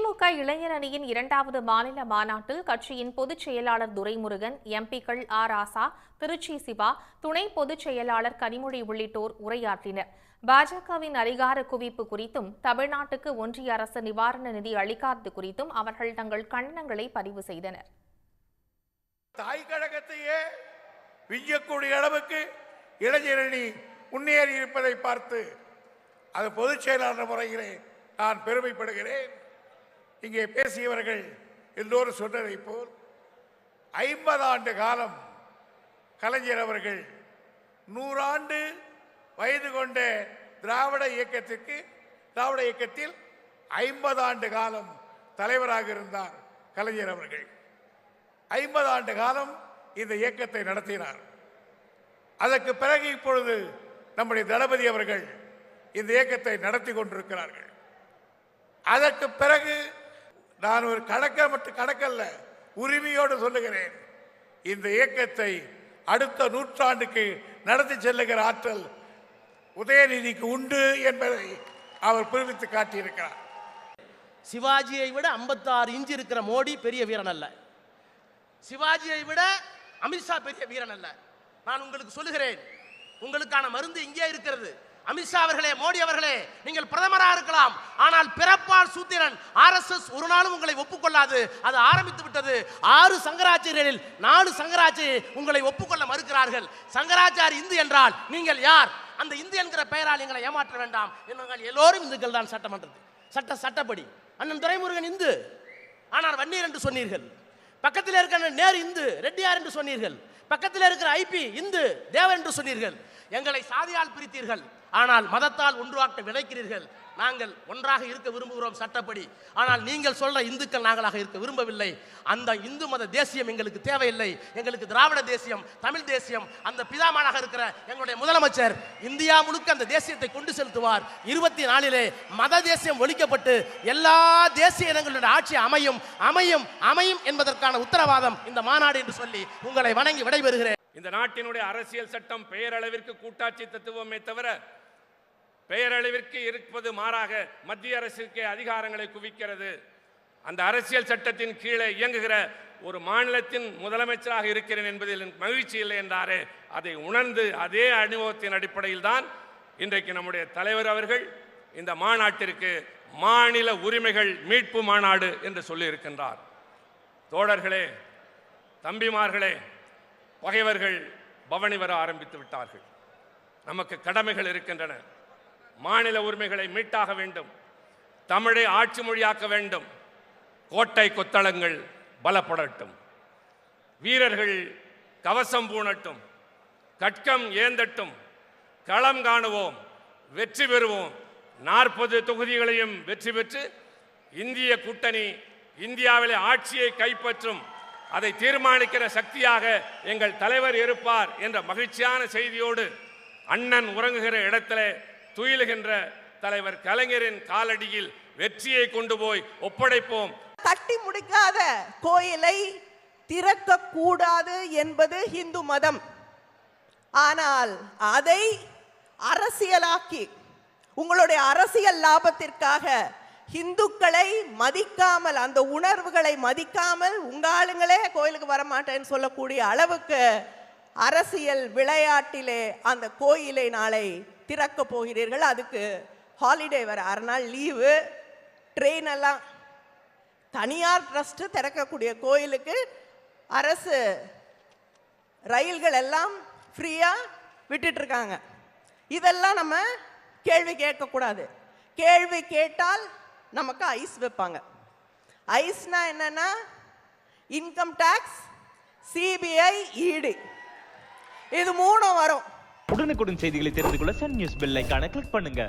திமுக இளைஞர் அணியின் 2வது மாநில மாநாட்டில் கட்சியின் பொதுச் செயலாளர் துரைமுருகன், எம்பிக்கள் ராசா, திருச்சி சிவா, துணை பொதுச் செயலாளர் கனிமொழி உள்ளிட்டோர் உரையாற்றினர். பாஜகவின் அதிகார குவிப்பு குறித்தும் தமிழ்நாட்டுக்கு ஒன்றிய அரசு நிவாரண நிதி அளிக்காதது குறித்தும் அவர்கள் தங்கள் கண்டனங்களை பதிவு செய்தனர். தாய் கழகத்தையே விஞ்சக்கூடிய அளவுக்கு இளைஞர் அணி முன்னேறி இருப்பதை பார்த்து அது பொதுச் செயலாளர் முறையிலே நான் பெருமைப்படுகிறேன். இங்கே பேசியவர்கள் எல்லோரும் சொன்னதை போல் 50 ஆண்டு காலம் கலைஞர் அவர்கள் 100 ஆண்டு வயது கொண்ட திராவிட இயக்கத்தில் 50 ஆண்டு காலம் தலைவராக இருந்தார் கலைஞர் அவர்கள். 50 ஆண்டு காலம் இந்த இயக்கத்தை நடத்தினார். அதற்கு பிறகு இப்பொழுது நம்முடைய தளபதி அவர்கள் இந்த இயக்கத்தை நடத்தி கொண்டிருக்கிறார்கள். அதற்கு பிறகு நான் ஒரு கணக்கல்ல உரிமையோடு சொல்லுகிறேன், இந்த இயக்கத்தை அடுத்த நூற்றாண்டுக்கு நடத்தி செல்லுகிற ஆற்றல் உதயநிதிக்கு உண்டு என்பதை அவர் புரிவித்து காட்டியிருக்கிறார். சிவாஜியை விட 56 இன்ச்சு இருக்கிற மோடி பெரிய வீரன் அல்ல. சிவாஜியை விட அமித்ஷா பெரிய வீரன் அல்ல. நான் உங்களுக்கு சொல்லுகிறேன், உங்களுக்கான மருந்து இங்கே இருக்கிறது. அமித்ஷா அவர்களே, மோடி அவர்களே, நீங்கள் பிரதமராக இருக்கலாம், ஆனால் பிறப்பால் சூத்திரன் RSS ஒரு நாளும் உங்களை ஒப்புக்கொள்ளாது. அது ஆரம்பித்து விட்டது. 6 சங்கராச்சாரியர்களில் 4 சங்கராச்சாரியர் உங்களை ஒப்புக்கொள்ள மறுக்கிறார்கள். சங்கராச்சாரி இந்து என்றால் நீங்கள் யார்? அந்த இந்து என்கிற பெயரால் எங்களை ஏமாற்ற வேண்டாம். நாங்கள் எல்லோரும் இந்துக்கள் தான். சட்டப்படி அண்ணன் துரைமுருகன் இந்து, ஆனால் வன்னியர் என்று சொன்னீர்கள். பக்கத்தில் இருக்கிற நேரு இந்து, ரெட்டியார் என்று சொன்னீர்கள். பக்கத்தில் இருக்கிற IP இந்து, தேவர் என்று சொன்னீர்கள். எங்களை சாதியால் பிரித்தீர்கள், ஆனால் மதத்தால் ஒன்றாக விளைக்கிறீர்கள். நாங்கள் ஒன்றாக இருக்க விரும்புகிறோம் சட்டப்படி. ஆனால் நீங்கள் சொல்ற இந்துக்கள் நாங்களாக இருக்க விரும்பவில்லை. அந்த இந்து மத தேசியம் எங்களுக்கு தேவையில்லை. எங்களுக்கு திராவிட தேசியம், தமிழ் தேசியம், அந்த பிதாமகனாக இருக்கிற எங்களுடைய முதலமைச்சர் இந்தியா முழுக்க அந்த தேசியத்தை கொண்டு செலுத்துவார். 24 மத தேசியம் ஒழிக்கப்பட்டு எல்லா தேசிய இனங்களுடைய ஆட்சி அமையும் என்பதற்கான உத்தரவாதம் இந்த மாநாடு என்று சொல்லி உங்களை வணங்கி விடைபெறுகிறேன். இந்த நாட்டினுடைய அரசியல் சட்டம் பெயரளவிற்கு கூட்டாட்சி தத்துவமே தவிர பெயரளவிற்கு இருப்பது மாறாக மத்திய அரசுக்கு அதிகாரங்களை குவிக்கிறது. அந்த அரசியல் சட்டத்தின் கீழே இயங்குகிற ஒரு மாநிலத்தின் முதலமைச்சராக இருக்கிறேன் என்பதில் மகிழ்ச்சி இல்லை என்றாரே, அதை உணர்ந்து அதே அனுபவத்தின் அடிப்படையில் தான் இன்றைக்கு நம்முடைய தலைவர் அவர்கள் இந்த மாநாட்டிற்கு மாநில உரிமைகள் மீட்பு மாநாடு என்று சொல்லியிருக்கின்றார். தோழர்களே, தம்பிமார்களே, பகைவர்கள் பவனி வர ஆரம்பித்து விட்டார்கள். நமக்கு கடமைகள் இருக்கின்றன. மாநில உரிமைகளை மீட்டாக வேண்டும். தமிழை ஆட்சி மொழியாக்க வேண்டும். கோட்டை கொத்தளங்கள் பலப்படட்டும். வீரர்கள் கவசம் பூணட்டும். கட்கம் ஏந்தட்டும். களம் காணுவோம். வெற்றி பெறுவோம். 40 தொகுதிகளையும் வெற்றி பெற்று இந்திய கூட்டணி இந்தியாவிலே ஆட்சியை கைப்பற்றும், அதை தீர்மானிக்கிற சக்தியாக எங்கள் தலைவர் இருப்பார் என்ற மகிழ்ச்சியான செய்தியோடு அண்ணன் உறங்குகிற இடத்திலே துயிலுகின்ற தலைவர் கலைஞரின் காலடியில் வெற்றியை கொண்டு போய் ஒப்படைப்போம். கட்டி முடிக்காத கோயிலை திறக்க கூடாது என்பது இந்து மதம். ஆனால் அதை அரசியலாக்கி உங்களுடைய அரசியல் லாபத்திற்காக இந்துக்களை மதிக்காமல், அந்த உணர்வுகளை மதிக்காமல் உங்க ஆளுங்களே கோயிலுக்கு வரமாட்டேன்னு சொல்லக்கூடிய அளவுக்கு அரசியல் விளையாட்டிலே அந்த கோயிலை நாளை திறக்க போகிறீர்கள். அதுக்கு ஹாலிடே வர 6 நாள் லீவு, ட்ரெயின் எல்லாம். தனியார் ட்ரஸ்ட் திறக்கக்கூடிய கோயிலுக்கு அரசு ரயில்கள் எல்லாம் ஃப்ரீயா விட்டுட்டு இருக்காங்க. இதெல்லாம் நம்ம கேள்வி கேட்கக்கூடாது. கேள்வி கேட்டால் நமக்கு ஐஸ் வைப்பாங்க. ஐஸ்னா என்னன்னா இன்கம் டாக்ஸ், CBI, ED, இது 3 வரும். உடனுக்குடன் செய்திகளை தெரிந்து கொள்ள சன் நியூஸ் பெல் ஐகானை கிளிக் பண்ணுங்க.